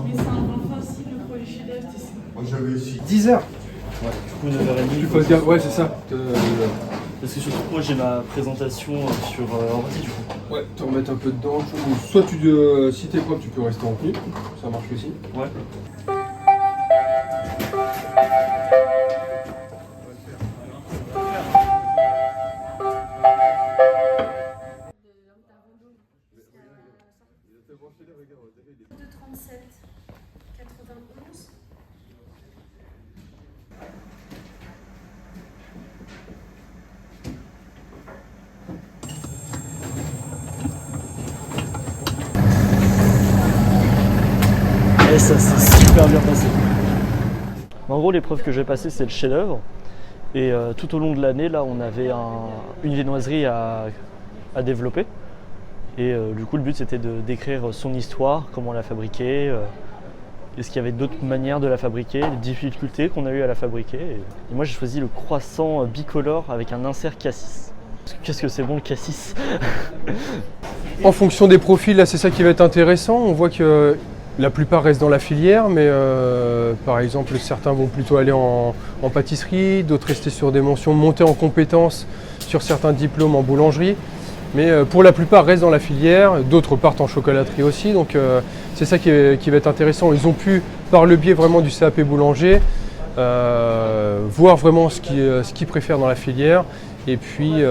Mais c'est un bon facile pour les chefs-d'œuvre, c'est ça. Moi j'avais ici 10 heures. Ouais, du coup 9h30. Il faut se dire, ouais, c'est ça. Parce que surtout moi j'ai ma présentation sur ordi du coup. Ouais, te remettre un peu dedans. Ou soit si t'es propre, tu peux rester en tenue. Ça marche aussi. Ouais. De 37, 91. Et ça s'est super bien passé. En gros l'épreuve que j'ai passée c'est le chef-d'œuvre. Et tout au long de l'année là on avait une viennoiserie à développer. Et du coup le but c'était de décrire son histoire, comment on l'a fabriquée, est-ce qu'il y avait d'autres manières de la fabriquer, les difficultés qu'on a eu à la fabriquer. Et moi j'ai choisi le croissant bicolore avec un insert cassis. Qu'est-ce que c'est bon le cassis? En fonction des profils, là c'est ça qui va être intéressant. On voit que la plupart restent dans la filière, mais par exemple certains vont plutôt aller en pâtisserie, d'autres rester sur des mentions, monter en compétences sur certains diplômes en boulangerie. Mais pour la plupart restent dans la filière, d'autres partent en chocolaterie aussi, donc c'est ça qui va être intéressant. Ils ont pu, par le biais vraiment du CAP boulanger, voir vraiment ce qu'ils préfèrent dans la filière et puis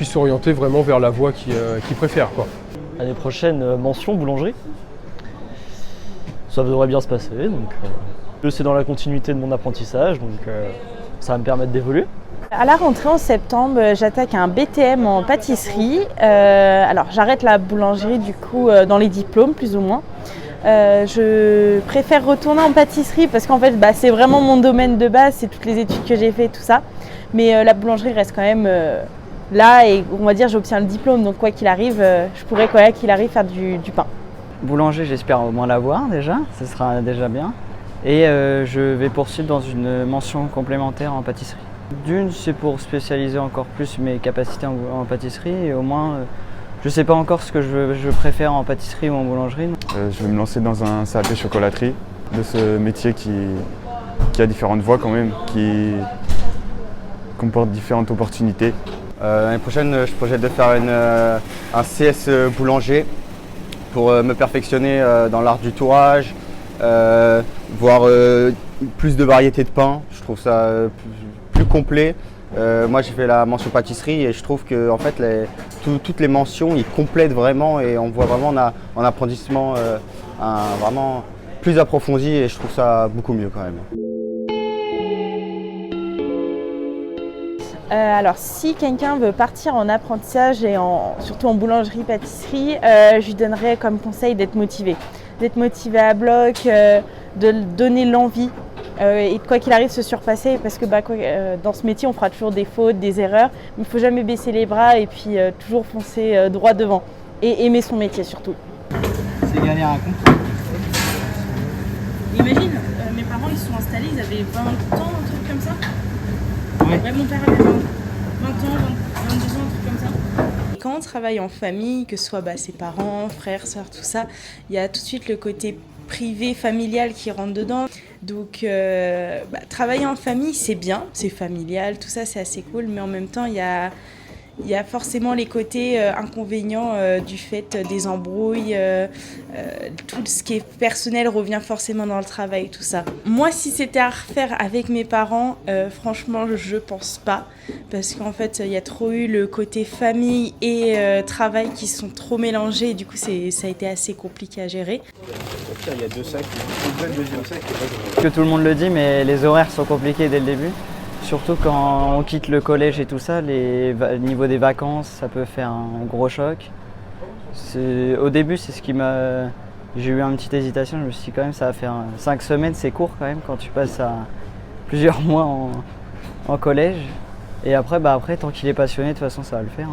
s'orienter vraiment vers la voie qu'ils préfèrent, quoi. L'année prochaine, mention boulangerie. Ça devrait bien se passer, donc c'est dans la continuité de mon apprentissage, donc ça va me permettre d'évoluer. À la rentrée en septembre, j'attaque un BTM en pâtisserie. Alors j'arrête la boulangerie du coup dans les diplômes plus ou moins. Je préfère retourner en pâtisserie parce qu'en fait c'est vraiment mon domaine de base, c'est toutes les études que j'ai fait tout ça. Mais la boulangerie reste quand même là et on va dire j'obtiens le diplôme, donc quoi qu'il arrive, je pourrais quoi qu'il arrive faire du pain. Boulanger, j'espère au moins l'avoir déjà, ce sera déjà bien. Et je vais poursuivre dans une mention complémentaire en pâtisserie. D'une, c'est pour spécialiser encore plus mes capacités en pâtisserie et au moins, je ne sais pas encore ce que je préfère en pâtisserie ou en boulangerie. Je vais me lancer dans un CAP chocolaterie, de ce métier qui a différentes voies quand même, qui comporte différentes opportunités. L'année prochaine, je projette de faire un CS boulanger pour me perfectionner dans l'art du tourage, voir plus de variétés de pain. Je trouve ça plus complet. Moi j'ai fait la mention pâtisserie et je trouve que en fait, toutes les mentions ils complètent vraiment et on voit vraiment en apprentissement vraiment plus approfondi et je trouve ça beaucoup mieux quand même. Alors si quelqu'un veut partir en apprentissage et surtout en boulangerie-pâtisserie, je lui donnerais comme conseil d'être motivé. D'être motivé à bloc, de donner l'envie et quoi qu'il arrive se surpasser parce que dans ce métier on fera toujours des fautes, des erreurs, mais il ne faut jamais baisser les bras et puis toujours foncer droit devant et aimer son métier surtout. C'est gagner un compte. Imagine, mes parents ils sont installés, ils avaient 20 ans, un truc comme ça. Ouais. Mon père avait 20 ans, 22 ans, un truc comme ça. Quand on travaille en famille, que ce soit ses parents, frères, sœurs, tout ça, il y a tout de suite le côté privé, familial qui rentre dedans. Donc travailler en famille, c'est bien, c'est familial, tout ça c'est assez cool, mais en même temps il y a forcément les côtés inconvénients du fait des embrouilles, tout ce qui est personnel revient forcément dans le travail, tout ça. Moi, si c'était à refaire avec mes parents, franchement, je pense pas, parce qu'en fait, il y a trop eu le côté famille et travail qui sont trop mélangés, et du coup, ça a été assez compliqué à gérer. Il y a deux sacs, le deuxième sac. Que tout le monde le dit, mais les horaires sont compliqués dès le début. Surtout quand on quitte le collège et tout ça, au niveau des vacances, ça peut faire un gros choc. Au début, c'est ce qui m'a... J'ai eu une petite hésitation, je me suis dit quand même ça va faire 5 semaines, c'est court quand même quand tu passes à plusieurs mois en collège. Et après, tant qu'il est passionné, de toute façon ça va le faire.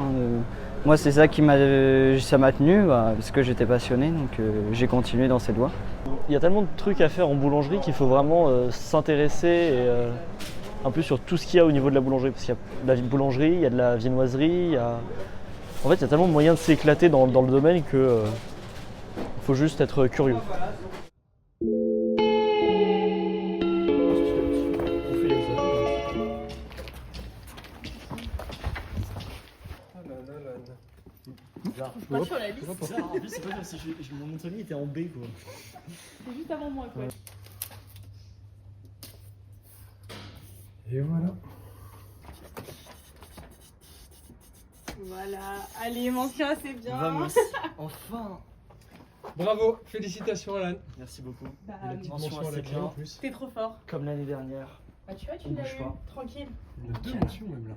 Moi c'est ça ça m'a tenu, parce que j'étais passionné, donc j'ai continué dans cette voie. Il y a tellement de trucs à faire en boulangerie qu'il faut vraiment s'intéresser et, un peu sur tout ce qu'il y a au niveau de la boulangerie. Parce qu'il y a de la boulangerie, il y a de la viennoiserie, en fait il y a tellement de moyens de s'éclater dans le domaine que faut juste être curieux. bizarre. Pas sur la liste. C'est bizarre, en plus c'est pas comme si mon nom de famille était en B quoi. C'est juste avant moi quoi. Et voilà. Voilà. Allez, mention assez bien. Vamos. Enfin. Bravo, félicitations Alan. Merci beaucoup. Bah, La petite mention mention à assez la clé bien. en plus. t'es trop fort. Comme l'année dernière. Bah tu vois, tu On l'as bouge eu. pas. Tranquille. On a 2 mentions même là.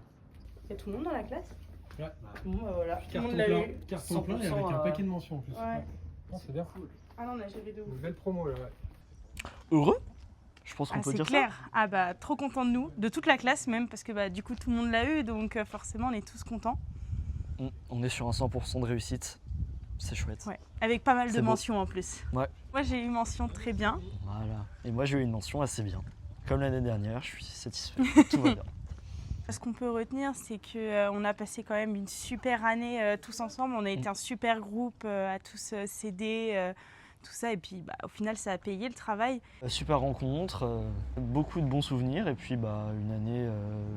Il y a tout le monde dans la classe? Ouais. Bon bah voilà. Tout le Carton monde l'a plein, eu. carton plein et avec 100%, un paquet de mentions en plus. Ouais. Non, c'est bien. Ah non, là j'avais de ouf. Une belle promo là, ouais. Heureux? Je pense qu'on Ah, peut c'est dire clair. Ah bah trop content de nous, de toute la classe même, parce que bah du coup tout le monde l'a eu, donc forcément on est tous contents. ça. On est sur un 100% de réussite. C'est chouette. Ouais. Avec pas mal de C'est beau. mentions en plus. Ouais. Moi j'ai eu mention très bien. Voilà. Et moi j'ai eu une mention assez bien. Comme l'année dernière, je suis satisfait. Tout va bien. Ce qu'on peut retenir, c'est que on a passé quand même une super année tous ensemble. On a été un super groupe à tous s'aider, tout ça. Et puis bah, au final, ça a payé le travail. Super rencontre, beaucoup de bons souvenirs et puis bah, une année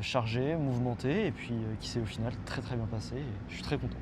chargée, mouvementée et puis qui s'est au final très très bien passée et je suis très content.